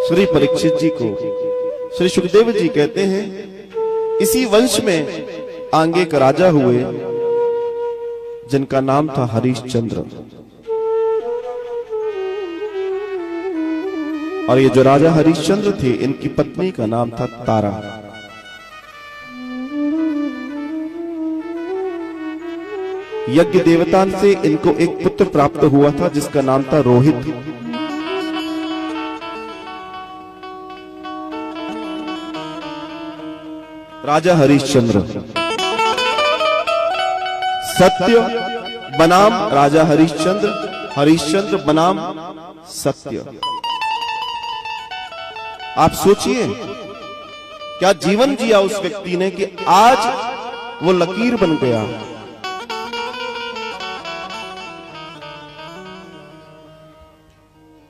श्री परीक्षित जी को श्री सुखदेव जी कहते हैं, इसी वंश में आगे एक राजा हुए जिनका नाम था हरिश्चंद्र। और ये जो राजा हरिश्चंद्र थे, इनकी पत्नी का नाम था तारा। यज्ञ देवता से इनको एक पुत्र प्राप्त हुआ था जिसका नाम था रोहित। राजा हरिश्चंद्र, सत्य बनाम राजा हरिश्चंद्र, हरिश्चंद्र बनाम सत्य। आप सोचिए क्या जीवन जिया उस व्यक्ति ने कि आज वो लकीर बन गया।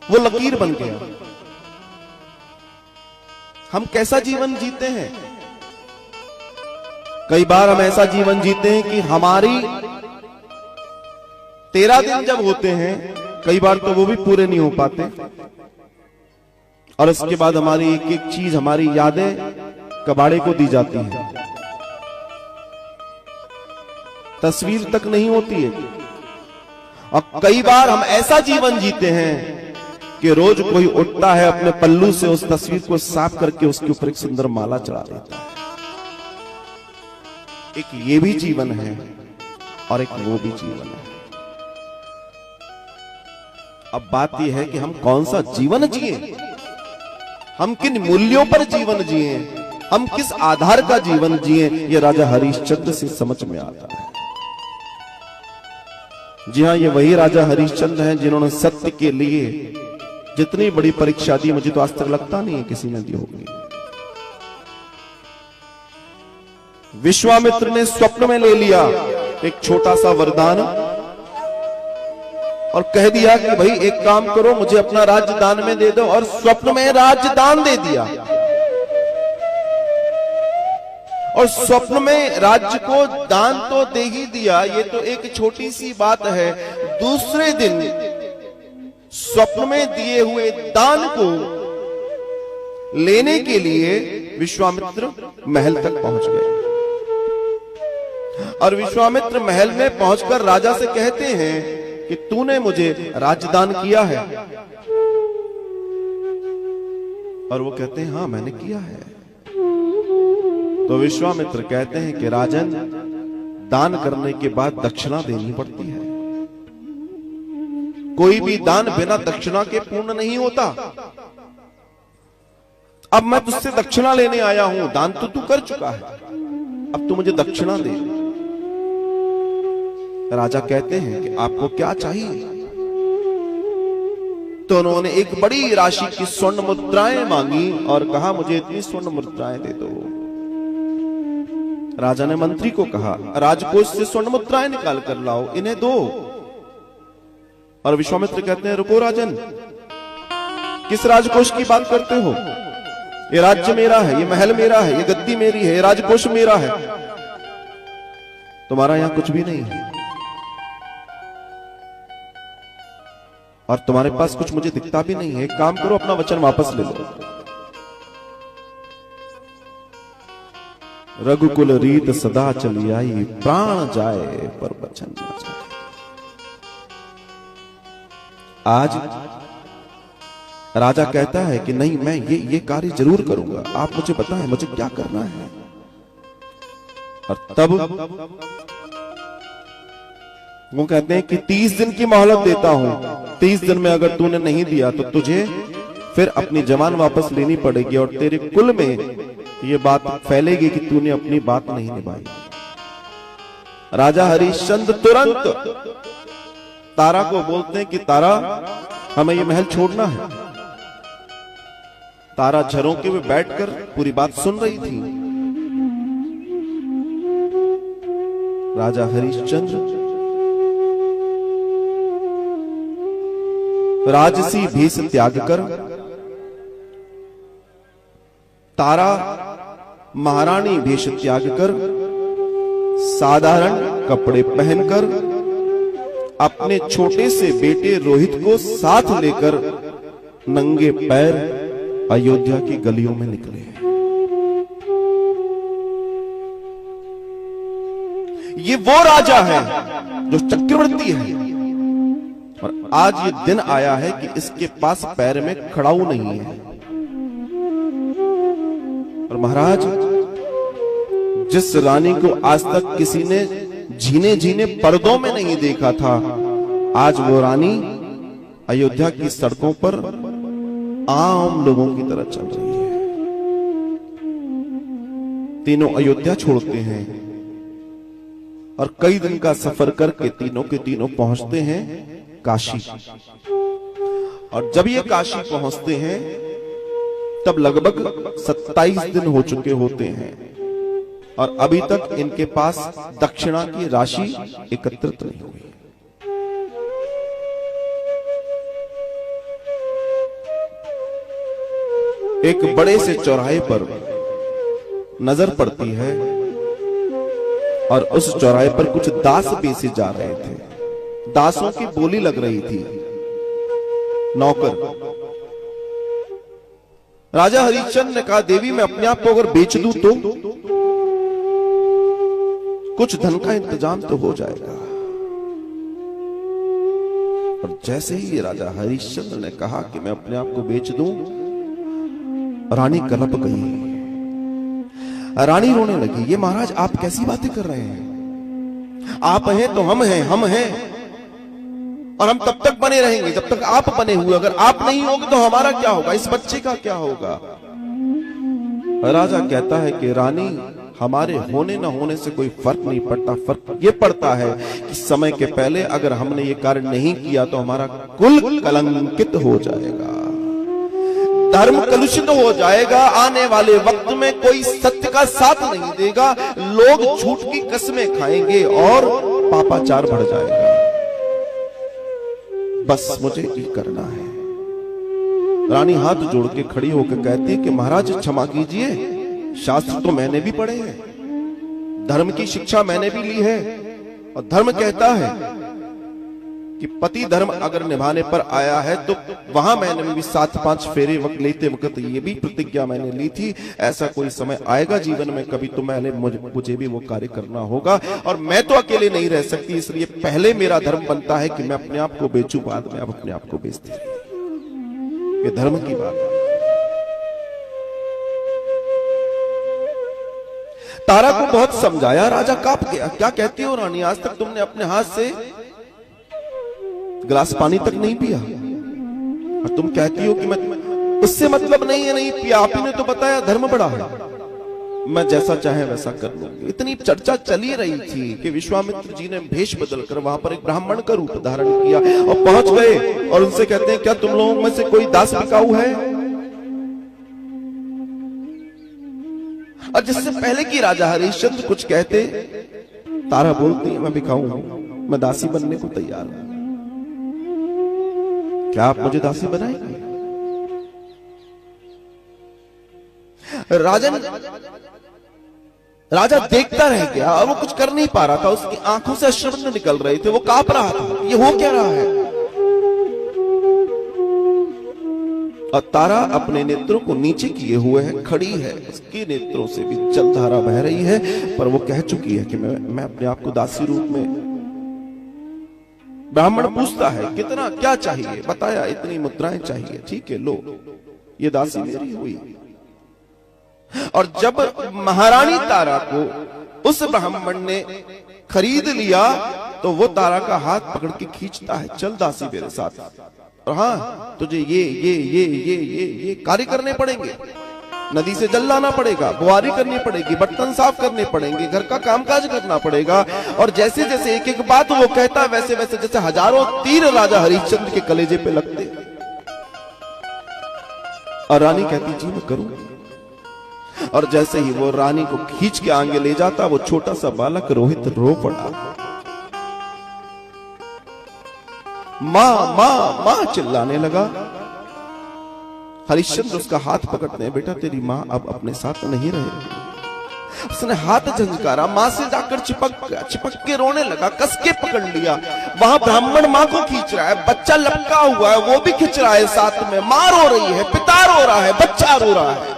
वो लकीर बन गया। हम कैसा जीवन जीते हैं? कई बार हम ऐसा जीवन जीते हैं कि हमारी 13 दिन जब होते हैं, कई बार तो वो भी पूरे नहीं हो पाते, और इसके बाद हमारी एक एक चीज, हमारी यादें कबाड़े को दी जाती हैं। तस्वीर तक नहीं होती है। और कई बार हम ऐसा जीवन जीते हैं कि रोज कोई उठता है अपने पल्लू से उस तस्वीर को साफ करके उसके ऊपर एक सुंदर माला चढ़ा देता है। एक ये भी जीवन है और एक वो भी जीवन है। अब बात यह है कि हम कौन सा जीवन जिए, हम किन मूल्यों पर जीवन जिए, हम किस आधार का जीवन जिए, ये राजा हरिश्चंद्र से समझ में आता है। जी हां, ये वही राजा हरिश्चंद्र हैं जिन्होंने सत्य के लिए जितनी बड़ी परीक्षा दी, मुझे तो आज तक लगता नहीं है किसी ने दी होगी। विश्वामित्र ने स्वप्न में ले लिया एक छोटा सा वरदान और कह दिया कि भाई एक काम करो, मुझे अपना राज्य दान में दे दो, और स्वप्न में राज्य दान दे दिया। और स्वप्न में राज्य को दान तो दे ही दिया, ये तो एक छोटी सी बात है। दूसरे दिन स्वप्न में दिए हुए दान को लेने के लिए विश्वामित्र महल तक पहुंच गए। और विश्वामित्र महल में पहुंचकर राजा से कहते हैं कि तूने मुझे राज्यदान किया है। और वो कहते हैं हाँ मैंने किया है। तो विश्वामित्र कहते हैं कि राजन, दान करने के बाद दक्षिणा देनी पड़ती है। कोई भी दान बिना दक्षिणा के पूर्ण नहीं होता। अब मैं तुझसे दक्षिणा लेने आया हूं, दान तो तू कर चुका है, अब तू मुझे दक्षिणा दे। राजा कहते हैं कि आपको क्या चाहिए? तो उन्होंने एक बड़ी राशि की स्वर्ण मुद्राएं मांगी और कहा मुझे इतनी स्वर्ण मुद्राएं दे दो। राजा ने मंत्री को कहा राजकोष से स्वर्ण मुद्राएं निकाल कर लाओ, इन्हें दो। और विश्वामित्र कहते हैं रुको राजन, किस राजकोष की बात करते हो? ये राज्य मेरा है, ये महल मेरा है, ये गद्दी मेरी है, ये राजकोष मेरा है, तुम्हारा यहां कुछ भी नहीं है और तुम्हारे पास कुछ मुझे दिखता भी नहीं है। एक काम करो, अपना वचन वापस ले लो। रघुकुल रीत सदा चली आई, प्राण जाए पर वचन न जाए। आज राजा कहता है कि नहीं, मैं ये कार्य जरूर करूंगा, आप मुझे बताएं मुझे क्या करना है। और तब वो कहते हैं कि 30 दिन की मोहलत देता हूं, 30 दिन में अगर तूने नहीं दिया तो तुझे फिर अपनी जवान वापस लेनी पड़ेगी और तेरे कुल में ये बात फैलेगी कि तूने अपनी बात नहीं निभाई। राजा हरिश्चंद्र तुरंत तारा को बोलते हैं कि तारा, हमें ये महल छोड़ना है। तारा झरोके में बैठकर पूरी बात सुन रही थी। राजा हरिश्चंद्र राजसी भेष त्याग कर, तारा महारानी भेष त्याग कर, साधारण कपड़े पहनकर अपने छोटे से बेटे रोहित को साथ लेकर नंगे पैर अयोध्या की गलियों में निकले। ये वो राजा है जो चक्रवर्ती है, और आज ये दिन आया है कि इसके पास पैर में खड़ाऊ नहीं है। और महाराज, जिस रानी को आज तक किसी ने जीने जीने पर्दों में नहीं देखा था, आज वो रानी अयोध्या की सड़कों पर आम लोगों की तरह चल रही है। तीनों अयोध्या छोड़ते हैं और कई दिन का सफर करके तीनों के तीनों पहुंचते हैं काशी। और जब ये काशी पहुंचते हैं तब लगभग 27 दिन हो चुके होते हैं और अभी तक इनके पास दक्षिणा की राशि एकत्रित नहीं हुई। एक बड़े से चौराहे पर नजर पड़ती है और उस चौराहे पर कुछ दास बेचे जा रहे थे। दासों की बोली लग रही थी, नौकर। राजा हरिश्चंद्र ने कहा, देवी मैं अपने आप को अगर बेच दूं तो कुछ धन का इंतजाम तो हो जाएगा। और जैसे ही ये राजा हरिश्चंद्र ने कहा कि मैं अपने आप को बेच दूं, रानी कलप गई। रानी रोने लगी। ये महाराज आप कैसी बातें कर रहे हैं? आप हैं तो हम हैं, हम हैं और हम तब तक बने रहेंगे जब तक आप बने हुए। अगर आप नहीं होगे तो हमारा क्या होगा, इस बच्चे का क्या होगा? राजा कहता है कि रानी, हमारे होने न होने से कोई फर्क नहीं पड़ता। फर्क ये पड़ता है कि समय के पहले अगर हमने ये कार्य नहीं किया तो हमारा कुल कलंकित हो जाएगा, धर्म कलुषित हो जाएगा। आने वाले वक्त में कोई सत्य का साथ नहीं देगा, लोग झूठ की कस्में खाएंगे और पापाचार बढ़ जाएगा। बस मुझे ये करना है। रानी हाथ जोड़ के खड़ी होकर कहती है कि महाराज क्षमा कीजिए, शास्त्र तो मैंने भी पढ़े हैं, धर्म की शिक्षा मैंने भी ली है और धर्म कहता है कि पति धर्म अगर निभाने पर आया है तो वहां मैंने भी 7-5 फेरे वक्त लेते वक्त ये भी प्रतिज्ञा मैंने ली थी, ऐसा कोई समय आएगा जीवन में कभी तो मुझे भी वो कार्य करना होगा और मैं तो अकेले नहीं रह सकती, इसलिए पहले मेरा धर्म बनता है कि मैं अपने आप को बेचूं, बाद में आप अपने आप को बेचती रही। ये धर्म की बात है। तारा को बहुत समझाया, राजा कांप गया। क्या कहती हो रानी, आज तक तुमने अपने हाथ से गिलास पानी तक नहीं पिया और तुम कहती हो कि मैं, उससे मतलब नहीं है नहीं पिया, आप ही ने तो बताया धर्म बड़ा है, मैं जैसा चाहे वैसा कर लूंगी। इतनी चर्चा चली रही थी कि विश्वामित्र जी ने भेष बदलकर वहां पर एक ब्राह्मण का रूप धारण किया और पहुंच गए और उनसे कहते हैं, क्या तुम लोगों में से कोई दास बिकाऊ है? और जिससे पहले कि राजा हरिश्चंद्र कुछ कहते, तारा बोलती है, मैं बिकाऊ हूं, मैं दासी बनने को तैयार हूं, क्या आप मुझे दासी बनाएंगे? राजा देखता रह गया और वो कुछ कर नहीं पा रहा था, उसकी आंखों से अश्रु निकल रहे थे, वो कांप रहा था, ये हो क्या रहा है? और तारा अपने नेत्रों को नीचे किए हुए है, खड़ी है, उसके नेत्रों से भी जलधारा बह रही है, पर वो कह चुकी है कि मैं अपने आप को दासी रूप में। ब्राह्मण पूछता है, कितना क्या चाहिए? बताया, इतनी मुद्राएं चाहिए। ठीक है, लो, ये दासी मेरी हुई। और जब महारानी तारा को उस ब्राह्मण ने खरीद लिया तो वो तारा का हाथ पकड़ के खींचता है, चल दासी मेरे साथ, और हाँ तुझे ये कार्य करने पड़ेंगे, नदी से जल लाना पड़ेगा, बुआरी करनी पड़ेगी, बर्तन साफ करने पड़ेंगे, घर का कामकाज करना पड़ेगा। और जैसे जैसे एक एक बात वो कहता है वैसे वैसे जैसे हजारों तीर राजा हरिश्चंद्र के कलेजे पे लगते। और रानी कहती, जी मैं करूं। और जैसे ही वो रानी को खींच के आगे ले जाता, वो छोटा सा बालक रोहित रो पड़ा, मां मां मां चिल्लाने लगा। हरिश्चंद्र उसका हाथ पकड़ते हैं, बेटा तेरी मां अब अपने साथ नहीं रहे। उसने हाथ झंझकारा, मां से जाकर चिपक के रोने लगा, कस के पकड़ लिया। वहां ब्राह्मण मां को खींच रहा है, बच्चा लपका हुआ है, वो भी खींच रहा है साथ में, मां रो रही है, पिता रो रहा रहा है, बच्चा रो रहा है।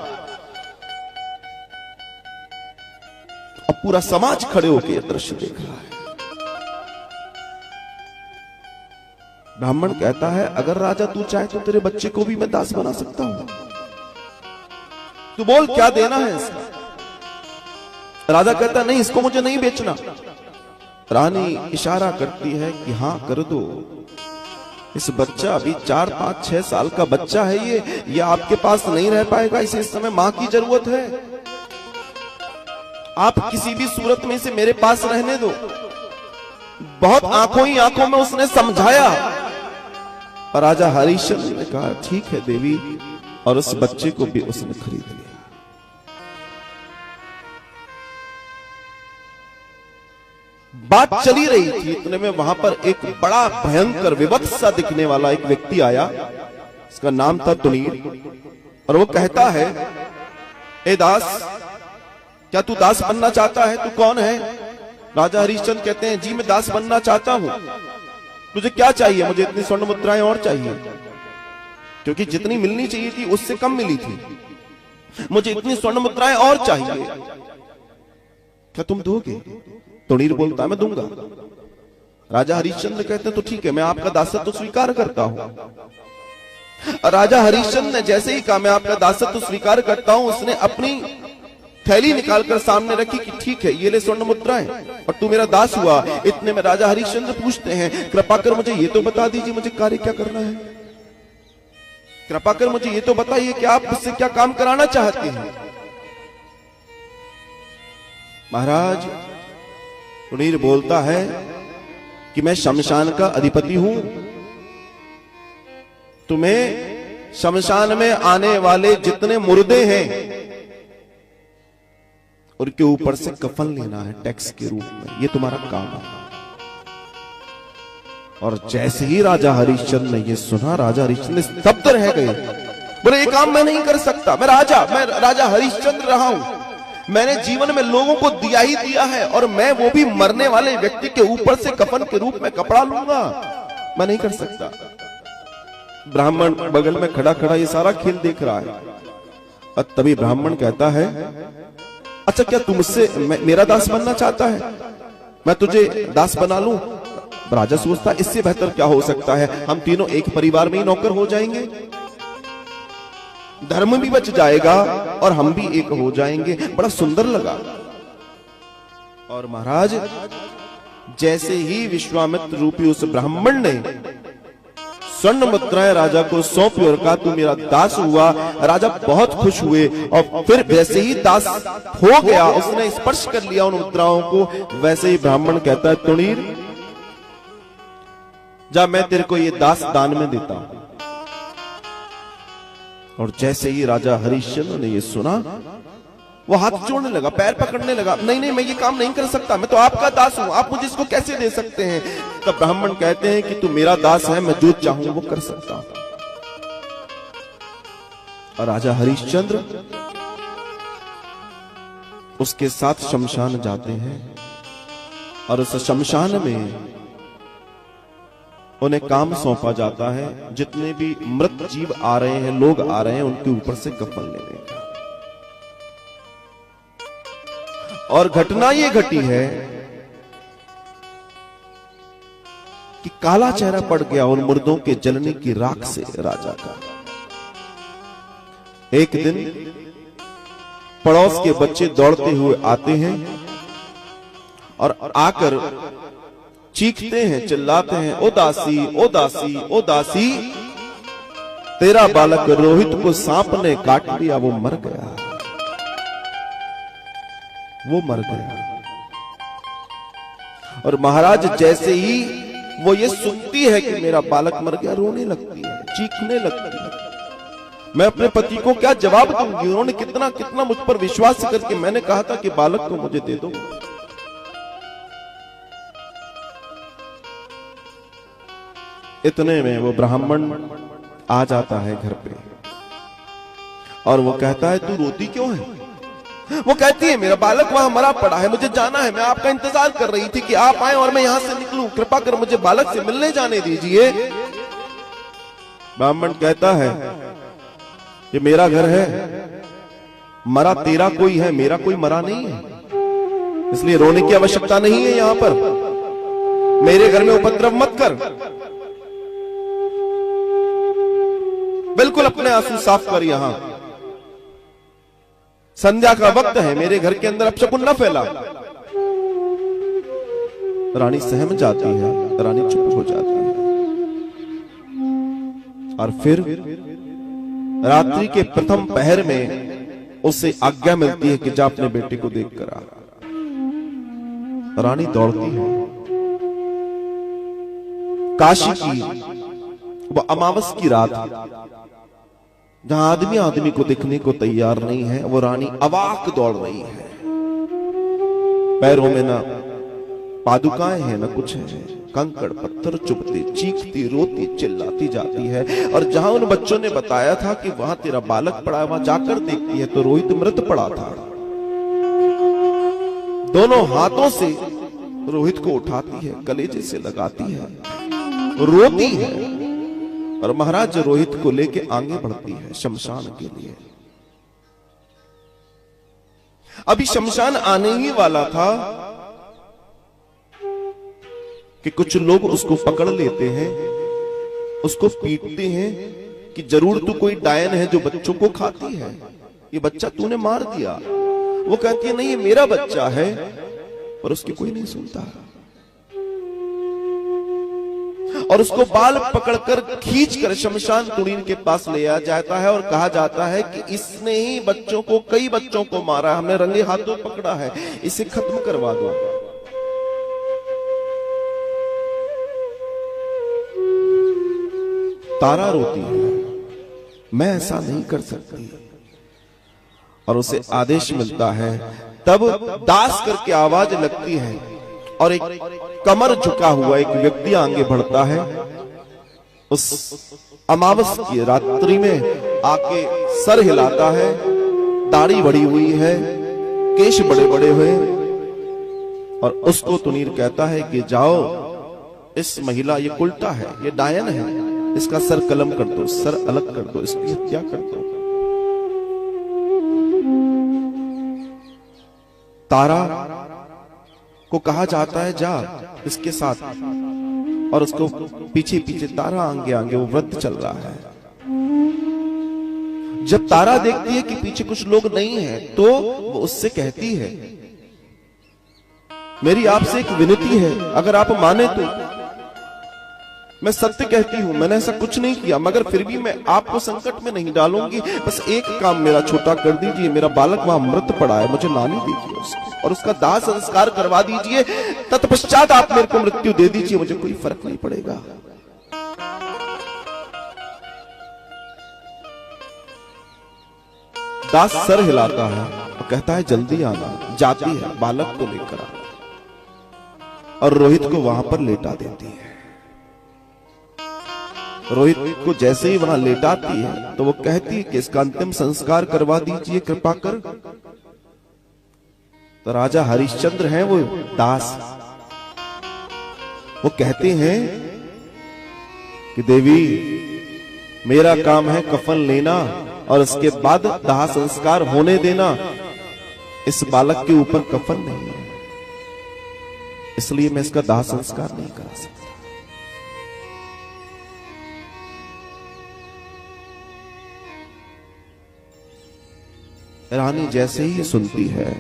अब पूरा समाज खड़े होकर यह दृश्य देख रहा है। ब्राह्मण कहता है, अगर राजा तू चाहे तो तेरे बच्चे को भी मैं दास बना सकता हूं, तू बोल क्या देना है इसका। राजा कहता नहीं, इसको मुझे नहीं बेचना। रानी इशारा करती है कि हां कर दो। इस बच्चा अभी 4, 5, 6 साल का बच्चा है, ये आपके पास नहीं रह पाएगा, इसे इस समय मां की जरूरत है। आप किसी भी सूरत में इसे मेरे पास रहने दो। बहुत आंखों ही आंखों में उसने समझाया। और राजा हरिश्चंद्र ने कहा ठीक है देवी, और उस बच्चे को भी उसने खरीद लिया। बात चली रही थी, इतने में वहां पर एक बड़ा भयंकर विवत्स सा दिखने वाला एक व्यक्ति आया। इसका नाम था तुनीर। और वो कहता है, ए दास, क्या तू दास बनना चाहता है? तू कौन है? राजा हरिश्चंद्र कहते हैं, जी मैं दास बनना चाहता हूं। तुझे क्या चाहिए? मुझे इतनी स्वर्ण मुद्राएं और चाहिए, क्योंकि जितनी मिलनी चाहिए थी उससे कम मिली थी। मुझे इतनी स्वर्ण मुद्राएं और चाहिए, क्या तुम दोगे? तुनीर बोलता है, मैं दूंगा। राजा हरिश्चंद्र कहते हैं, तो ठीक है, मैं आपका दासत्व स्वीकार करता हूं। राजा हरिश्चंद्र ने जैसे ही कहा मैं आपका दासत्व स्वीकार करता हूं, उसने अपनी थैली निकालकर सामने रखी कि ठीक है, ये ले स्वर्ण मुद्राएं और तू मेरा दास हुआ। इतने में राजा हरिश्चंद्र पूछते हैं, कृपा कर मुझे ये तो बता दीजिए, मुझे कार्य क्या करना है? कृपा कर मुझे ये तो बताइए कि आप मुझसे क्या काम कराना चाहते हैं? महाराज, तुनीर बोलता है कि मैं शमशान का अधिपति हूं। तुम्हें शमशान में आने वाले जितने मुर्दे हैं उनके ऊपर से कफन लेना है टैक्स के रूप में, ये तुम्हारा काम है। और जैसे ही राजा हरिश्चंद्र ने ये सुना, राजा हरिश्चंद्र स्तब्ध रह गए। बोले, ये काम मैं नहीं कर सकता। मैं राजा हरिश्चंद्र रहा हूं। मैंने जीवन में लोगों को दिया ही दिया है, और मैं वो भी मरने वाले व्यक्ति के ऊपर से कफन के रूप में कपड़ा लूंगा? मैं नहीं कर सकता। ब्राह्मण बगल में खड़ा खड़ा ये सारा खेल देख रहा है। और तभी ब्राह्मण कहता है, अच्छा क्या तुम मुझसे मेरा दास बनना चाहता है? मैं तुझे दास बना लूं? राजा सोचता, इससे बेहतर क्या हो सकता है? हम तीनों एक परिवार में ही नौकर हो जाएंगे, धर्म भी बच जाएगा और हम भी एक हो जाएंगे। बड़ा सुंदर लगा। और महाराज, जैसे ही विश्वामित्र रूपी उस ब्राह्मण ने स्वर्ण मुद्राएं राजा को सौंपी और कहा तू मेरा दास हुआ, राजा बहुत खुश हुए। और फिर वैसे ही दास हो गया, उसने स्पर्श कर लिया उन मुद्राओं को। वैसे ही ब्राह्मण कहता है, तुनीर जा, मैं तेरे को ये दास दान में देता हूं। और जैसे ही राजा हरिश्चंद्र ने ये सुना, वो हाथ जोड़ने लगा, पैर पकड़ने लगा। नहीं नहीं, मैं ये काम नहीं कर सकता, मैं तो आपका दास हूं, आप मुझे इसको कैसे दे सकते हैं? तब ब्राह्मण कहते हैं कि तू मेरा दास है, मैं जो चाहूं वो कर सकता हूं। और राजा हरिश्चंद्र उसके साथ शमशान जाते हैं। और उस शमशान में उन्हें काम सौंपा जाता है, जितने भी मृत जीव आ रहे हैं, लोग आ रहे हैं, उनके ऊपर से कफन लेने का। और घटना ये घटी है कि काला चेहरा पड़ गया उन मुर्दों के जलने की राख से राजा का। एक दिन पड़ोस के बच्चे दौड़ते हुए आते हैं और आकर चीखते हैं, चिल्लाते हैं, ओ दासी, ओ दासी, ओ दासी, तेरा बालक रोहित को सांप ने काट लिया, वो मर गया, वो मर गया। और महाराज जैसे ही वो ये सुनती है कि मेरा बालक मर गया, रोने लगती है, चीखने लगती है। मैं अपने पति को क्या जवाब दूंगी? उन्होंने कितना कितना मुझ पर विश्वास करके मैंने कहा था कि बालक को मुझे दे दो। इतने में वो ब्राह्मण आ जाता है घर पे और वो कहता है, तू रोती क्यों है? वो कहती है, मेरा बालक वहां मरा पड़ा है, मुझे जाना है, मैं आपका इंतजार कर रही थी कि आप आए और मैं यहां से निकलूं, कृपा कर मुझे बालक से मिलने जाने दीजिए। ब्राह्मण कहता है, ये मेरा घर है, मरा तेरा कोई है, मेरा कोई मरा नहीं है, इसलिए रोने की आवश्यकता नहीं है। यहां पर मेरे घर में उपद्रव मत कर, बिल्कुल अपने आंसू साफ कर। यहां संध्या का वक्त है, मेरे घर के अंदर अपशकुन न फैला। रानी सहम जाती है, रानी चुप हो जाती है। और फिर रात्रि के प्रथम पहर में उसे आज्ञा मिलती है कि जा अपने बेटे को देख कर आ। रानी दौड़ती है। काशी की वो अमावस की रात, जहां आदमी आदमी को देखने को तैयार नहीं है, वो रानी अवाक दौड़ रही है। पैरों में ना पादुकाएं हैं, ना कुछ है, कंकड़ पत्थर चुभते, चीखती रोती चिल्लाती जाती है। और जहां उन बच्चों ने बताया था कि वहां तेरा बालक पड़ा है, वहां जाकर देखती है तो रोहित मृत पड़ा था। दोनों हाथों से रोहित को उठाती है, कलेजे से लगाती है, रोती है और महाराज रोहित को लेके आगे बढ़ती है शमशान के लिए। अभी शमशान आने ही वाला था कि कुछ लोग उसको पकड़ लेते हैं, उसको पीटते हैं कि जरूर तू कोई डायन है जो बच्चों को खाती है, ये बच्चा तूने मार दिया। वो कहती है नहीं ये मेरा बच्चा है, पर उसकी कोई नहीं सुनता। और उसको बाल पकड़कर खींचकर शमशान कुंडीर के पास ले आ जाता है और कहा जाता है कि इसने ही बच्चों को, कई बच्चों को मारा, हमने रंगे हाथों पकड़ा है, इसे खत्म करवा दो। तारा रोती है, मैं ऐसा नहीं कर सकती। और उसे आदेश मिलता है। तब दास करके आवाज लगती है और एक कमर झुका हुआ एक व्यक्ति आगे बढ़ता है। उस अमावस की रात्रि में आके सर हिलाता है, दाढ़ी बड़ी हुई है, केश बड़े बड़े हुए, और उसको तुनीर कहता है कि जाओ, इस महिला, ये उल्टा है, ये डायन है, इसका सर कलम कर दो, सर अलग कर दो, इसकी हत्या कर दो। तारा को कहा जाता है जा इसके साथ, और उसको पीछे पीछे तारा आगे आगे वो व्रत चल रहा है। जब तारा देखती है कि पीछे कुछ लोग नहीं है, तो वो उससे कहती है मेरी आपसे एक विनती है, अगर आप माने तो। मैं सत्य कहती हूं, मैंने ऐसा कुछ नहीं किया, मगर फिर भी मैं आपको संकट में नहीं डालूंगी। बस एक काम मेरा छोटा कर दीजिए, मेरा बालक वहां मृत पड़ा है, मुझे लाने दीजिए उसको, और उसका दाह संस्कार करवा दीजिए, तत्पश्चात आप मेरे को मृत्यु दे दीजिए, मुझे कोई फर्क नहीं पड़ेगा। दास सर हिलाता है और कहता है जल्दी आना। जाती है, बालक को लेकर आना, और रोहित को वहां पर लेटा देती है। रोहित को जैसे ही वहां लेटाती है तो वो कहती है कि इसका अंतिम संस्कार करवा दीजिए कृपा कर। तो राजा हरिश्चंद्र हैं वो दास, वो कहते हैं कि देवी मेरा काम है कफन लेना और उसके बाद दाह संस्कार होने देना, इस बालक के ऊपर कफन नहीं है, इसलिए मैं इसका दाह संस्कार नहीं करा सकता। रानी जैसे ही सुनती है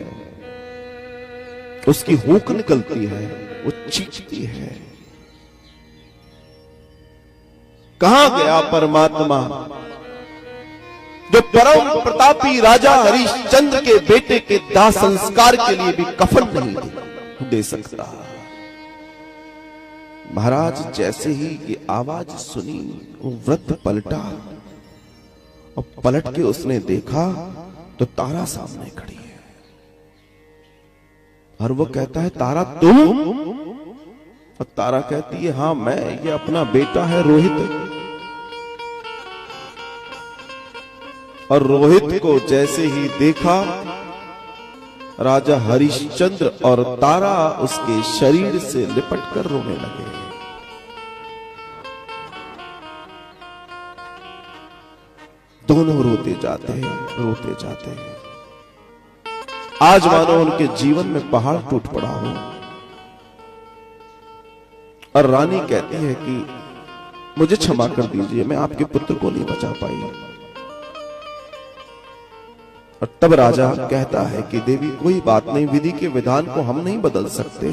उसकी हुक निकलती है, वो चीखती है कहां गया परमात्मा जो परम प्रतापी राजा हरिश्चंद्र के बेटे के दाह संस्कार के लिए भी कफन नहीं दे सकता। महाराज जैसे ही ये आवाज सुनी वो वृद्ध पलटा, और पलट के उसने देखा तो तारा सामने खड़ी है, और वो कहता है तारा तुम? और तारा कहती है हाँ मैं, ये अपना बेटा है रोहित। और रोहित को जैसे ही देखा, राजा हरिश्चंद्र और तारा उसके शरीर से लिपट कर रोने लगे। दोनों रोते जाते हैं, रोते जाते हैं। आज मानो उनके जीवन में पहाड़ टूट पड़ा हो। और रानी कहती है कि मुझे क्षमा कर दीजिए, मैं आपके पुत्र को नहीं बचा पाई। और तब राजा कहता है कि देवी कोई बात नहीं, विधि के विधान को हम नहीं बदल सकते।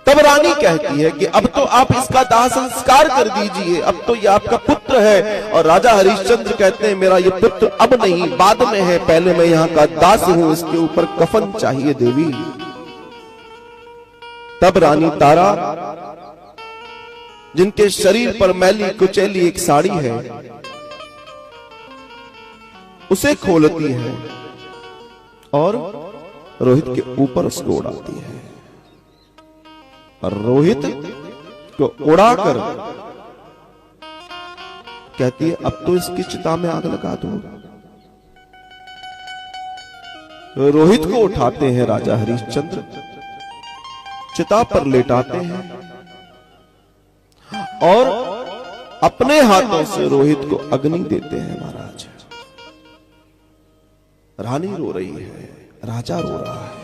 तब रानी कहती है कि अब तो आप इसका दाह संस्कार कर दीजिए, अब तो ये आपका पुत्र है। और राजा हरिश्चंद्र कहते हैं मेरा ये पुत्र अब नहीं, बाद में है, पहले मैं यहाँ का दास हूं, इसके ऊपर कफन चाहिए देवी। तब रानी तारा, जिनके शरीर पर मैली कुचैली एक साड़ी है, उसे खोलती है और रोहित के ऊपर उसको उड़ाती है। और रोहित को उड़ाकर कहती है अब तो इसकी चिता में आग लगा दो। रोहित को उठाते हैं राजा हरिश्चंद्र, चिता पर लेटाते हैं और अपने हाथों से रोहित को अग्नि देते हैं। महाराज, रानी रो रही है, राजा रो रहा है,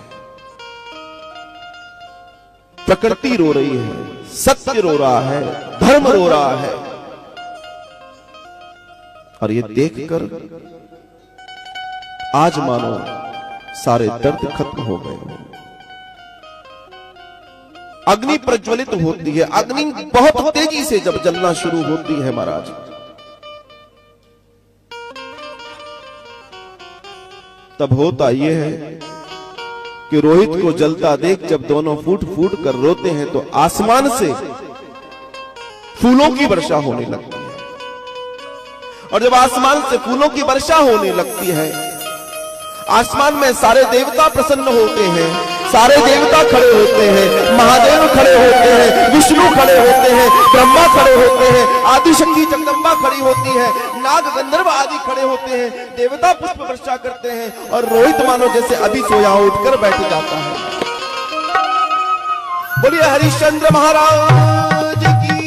प्रकृति रो रही है, सत्य रो रहा है, धर्म रो रहा है। और ये देखकर आज मानो सारे दर्द खत्म हो गए हो। अग्नि प्रज्वलित होती है, अग्नि बहुत तेजी से जब जलना शुरू होती है महाराज, तब होता यह है कि रोहित को जलता देख जब दोनों फूट फूट कर रोते हैं तो आसमान से फूलों की वर्षा होने लगती है। और जब आसमान से फूलों की वर्षा होने लगती है, आसमान में सारे देवता प्रसन्न होते हैं, सारे देवता खड़े होते हैं, महादेव खड़े होते हैं, विष्णु खड़े होते हैं, ब्रह्मा खड़े होते हैं, आदिशक्ति जगदम्बा खड़ी होती है, नाग गंधर्व आदि खड़े होते हैं, देवता पुष्प वर्षा करते हैं। और रोहित मानो जैसे अभी सोया उठकर बैठ जाता है। बोलिए हरिश्चंद्र महाराज की।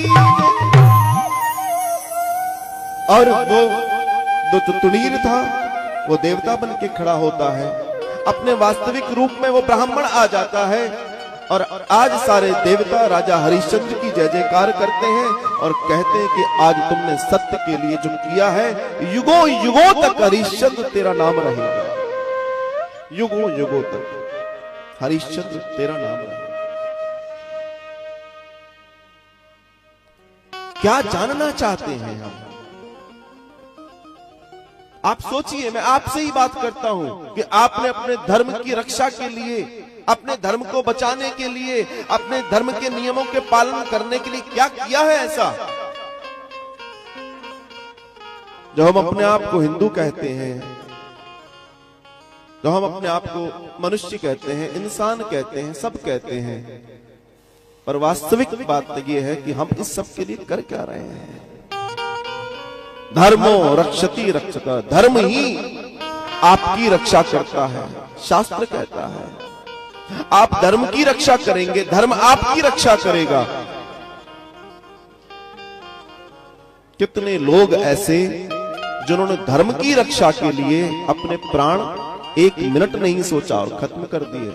और वो जो तुणीर था वो देवता बन के खड़ा होता है, अपने वास्तविक रूप में वो ब्राह्मण आ जाता है। और आज सारे देवता राजा हरिश्चंद्र की जय जयकार करते हैं और कहते हैं कि आज तुमने सत्य के लिए जो किया है, युगों युगों तक हरिश्चंद्र तेरा नाम रहेगा, युगों युगों तक हरिश्चंद्र तेरा नाम रहेगा। क्या जानना चाहते हैं हम? आप सोचिए, मैं आपसे ही बात करता हूं कि आपने अपने धर्म की रक्षा के लिए, अपने धर्म को बचाने के लिए, अपने धर्म के नियमों के पालन करने के लिए क्या किया है ऐसा? जो हम अपने आप को हिंदू कहते हैं, जो हम अपने आप को मनुष्य कहते हैं, इंसान कहते हैं, सब कहते हैं, पर वास्तविक बात यह है कि हम इस सब के लिए कर क्या रहे हैं? धर्मो रक्षति रक्षक, धर्म ही आपकी रक्षा करता है, शास्त्र कहता है। आप धर्म की रक्षा करेंगे, धर्म आपकी रक्षा करेगा। कितने लोग ऐसे जिन्होंने धर्म की रक्षा के लिए अपने प्राण एक मिनट नहीं सोचा और खत्म कर दिए।